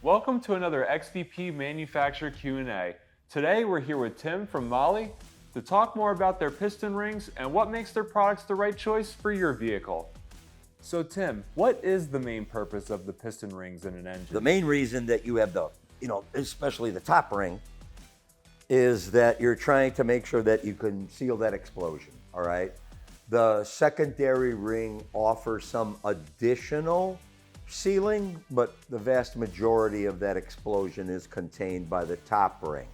Welcome to another XDP Manufacturer Q&A. Today we're here with Tim from MAHLE to talk more about their piston rings and what makes their products the right choice for your vehicle. So Tim, what is the main purpose of the piston rings in an engine? The main reason that you have the, especially the top ring, is that you're trying to make sure that you can seal that explosion, all right? The secondary ring offers some additional sealing, but the vast majority of that explosion is contained by the top ring.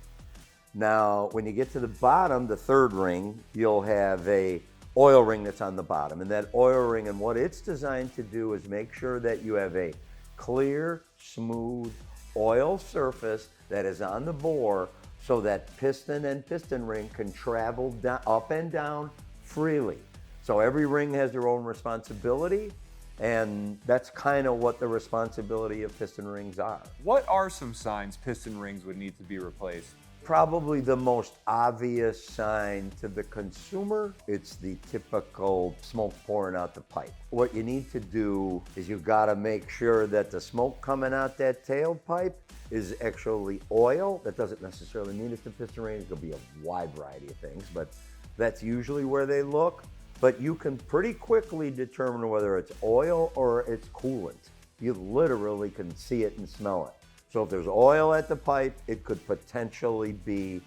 Now, when you get to the bottom, the third ring, you'll have a oil ring that's on the bottom. And that oil ring, and what it's designed to do is make sure that you have a clear, smooth oil surface that is on the bore so that piston and piston ring can travel down, up and down freely. So every ring has their own responsibility, and that's kind of what the responsibility of piston rings are. What are some signs piston rings would need to be replaced? Probably the most obvious sign to the consumer, it's the typical smoke pouring out the pipe. What you need to do is you've got to make sure that the smoke coming out that tailpipe is actually oil. That doesn't necessarily mean it's the piston ring. It could be a wide variety of things, but that's usually where they look. But you can pretty quickly determine whether it's oil or it's coolant. You literally can see it and smell it. So if there's oil at the pipe, it could potentially be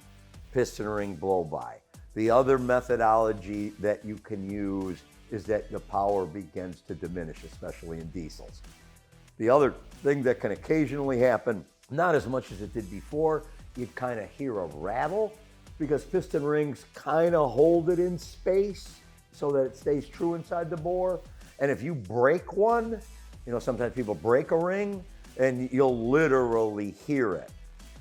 piston ring blow-by. The other methodology that you can use is that the power begins to diminish, especially in diesels. The other thing that can occasionally happen, not as much as it did before, you kind of hear a rattle because piston rings kind of hold it in space so that it stays true inside the bore. And if you break one, sometimes people break a ring and you'll literally hear it.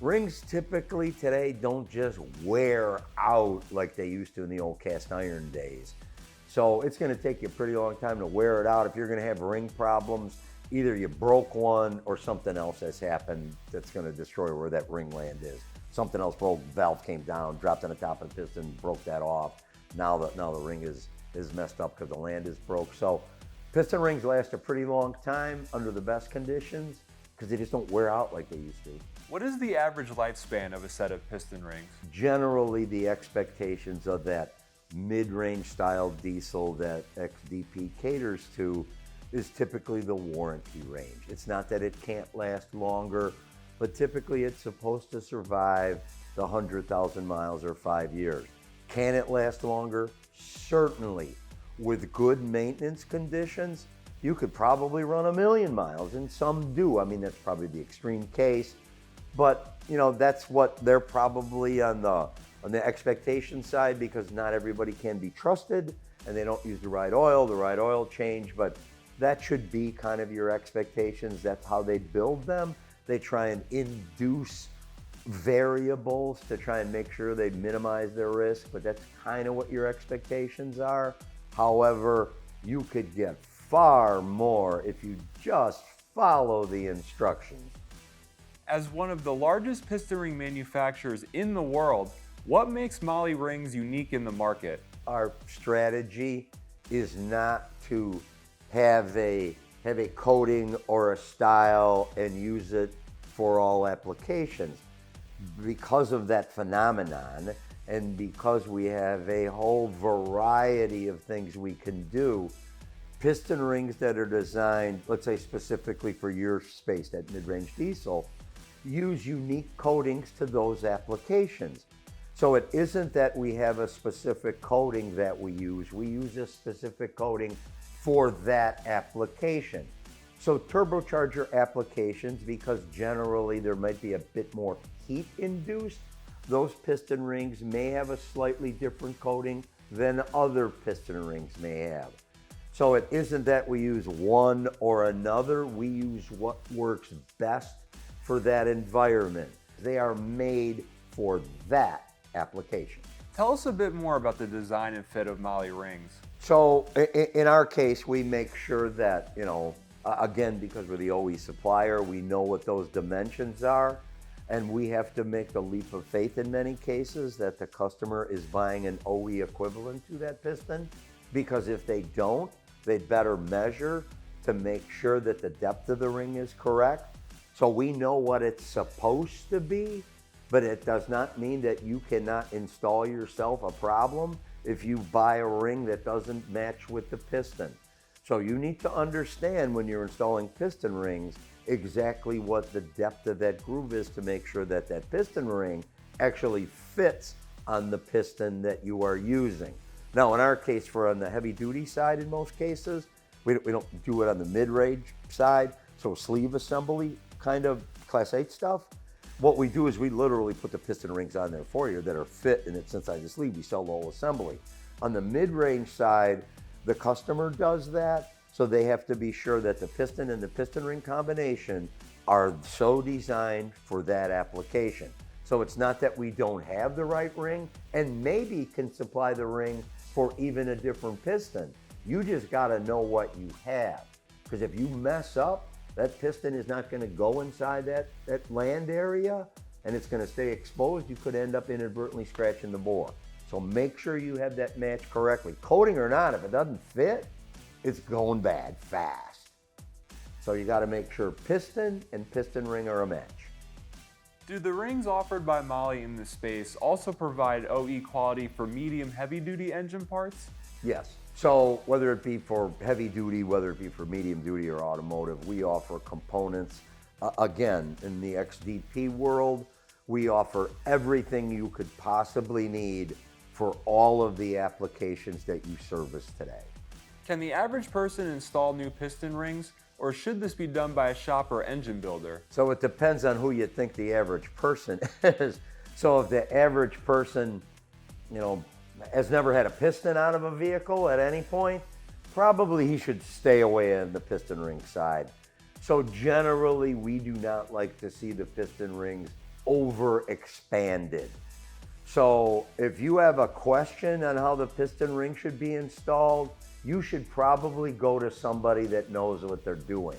Rings typically today don't just wear out like they used to in the old cast iron days. So it's gonna take you a pretty long time to wear it out. If you're gonna have ring problems, either you broke one or something else has happened that's gonna destroy where that ring land is. Something else broke, valve came down, dropped on the top of the piston, broke that off. Now the ring is messed up because the land is broke. So piston rings last a pretty long time under the best conditions because they just don't wear out like they used to. What is the average lifespan of a set of piston rings? Generally, the expectations of that mid-range style diesel that XDP caters to is typically the warranty range. It's not that it can't last longer, but typically it's supposed to survive the 100,000 miles or 5 years. Can it last longer? Certainly. With good maintenance conditions, you could probably run 1,000,000 miles, and some do. I mean, that's probably the extreme case, but that's what they're probably on the expectation side, because not everybody can be trusted and they don't use the right oil change, but that should be kind of your expectations. That's how they build them. They try and induce variables to try and make sure they minimize their risk, but that's kind of what your expectations are. However, you could get far more if you just follow the instructions. As one of the largest piston ring manufacturers in the world, what makes MAHLE rings unique in the market? Our strategy is not to have a coating or a style and use it for all applications. Because of that phenomenon, and because we have a whole variety of things we can do, piston rings that are designed, let's say specifically for your space, that mid-range diesel, use unique coatings to those applications. So it isn't that we have a specific coating that we use a specific coating for that application. So turbocharger applications, because generally there might be a bit more heat induced, those piston rings may have a slightly different coating than other piston rings may have. So it isn't that we use one or another, we use what works best for that environment. They are made for that application. Tell us a bit more about the design and fit of MAHLE rings. So in our case, we make sure that, again, because we're the OE supplier, we know what those dimensions are, and we have to make the leap of faith in many cases that the customer is buying an OE equivalent to that piston, because if they don't, they'd better measure to make sure that the depth of the ring is correct. So we know what it's supposed to be, but it does not mean that you cannot install yourself a problem if you buy a ring that doesn't match with the piston. So you need to understand when you're installing piston rings exactly what the depth of that groove is to make sure that that piston ring actually fits on the piston that you are using. Now in our case, for on the heavy duty side in most cases, we don't do it on the mid-range side, so sleeve assembly kind of Class 8 stuff. What we do is we literally put the piston rings on there for you that are fit and it's inside the sleeve. We sell the whole assembly. On the mid-range side, the customer does that, so they have to be sure that the piston and the piston ring combination are so designed for that application. So it's not that we don't have the right ring and maybe can supply the ring for even a different piston. You just gotta know what you have. Because if you mess up, that piston is not gonna go inside that land area and it's gonna stay exposed. You could end up inadvertently scratching the bore. So make sure you have that match correctly. Coating or not, if it doesn't fit, it's going bad fast. So you gotta make sure piston and piston ring are a match. Do the rings offered by MAHLE in this space also provide OE quality for medium heavy duty engine parts? Yes. So whether it be for heavy duty, whether it be for medium duty or automotive, we offer components. Again, in the XDP world, we offer everything you could possibly need for all of the applications that you service today. Can the average person install new piston rings, or should this be done by a shop or engine builder? So it depends on who you think the average person is. So if the average person, has never had a piston out of a vehicle at any point, probably he should stay away on the piston ring side. So generally, we do not like to see the piston rings overexpanded. So if you have a question on how the piston ring should be installed, you should probably go to somebody that knows what they're doing.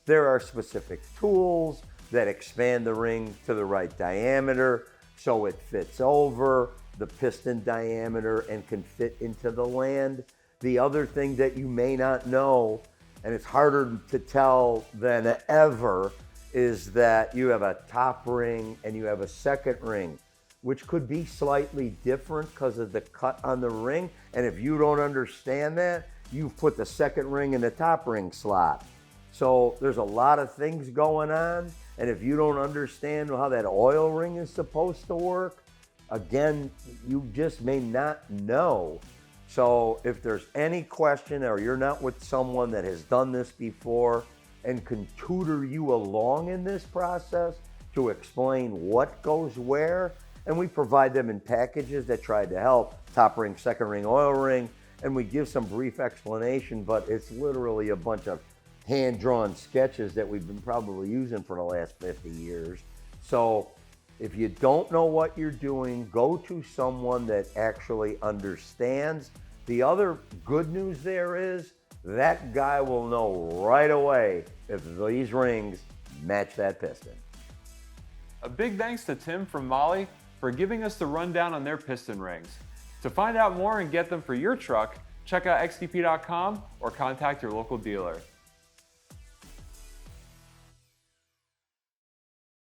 There are specific tools that expand the ring to the right diameter so it fits over the piston diameter and can fit into the land. The other thing that you may not know, and it's harder to tell than ever, is that you have a top ring and you have a second ring, which could be slightly different because of the cut on the ring. And if you don't understand that, you've put the second ring in the top ring slot. So there's a lot of things going on. And if you don't understand how that oil ring is supposed to work, again, you just may not know. So if there's any question or you're not with someone that has done this before and can tutor you along in this process to explain what goes where, and we provide them in packages that try to help, top ring, second ring, oil ring, and we give some brief explanation, but it's literally a bunch of hand-drawn sketches that we've been probably using for the last 50 years. So if you don't know what you're doing, go to someone that actually understands. The other good news there is that guy will know right away if these rings match that piston. A big thanks to Tim from MAHLE for giving us the rundown on their piston rings. To find out more and get them for your truck, check out xdp.com or contact your local dealer.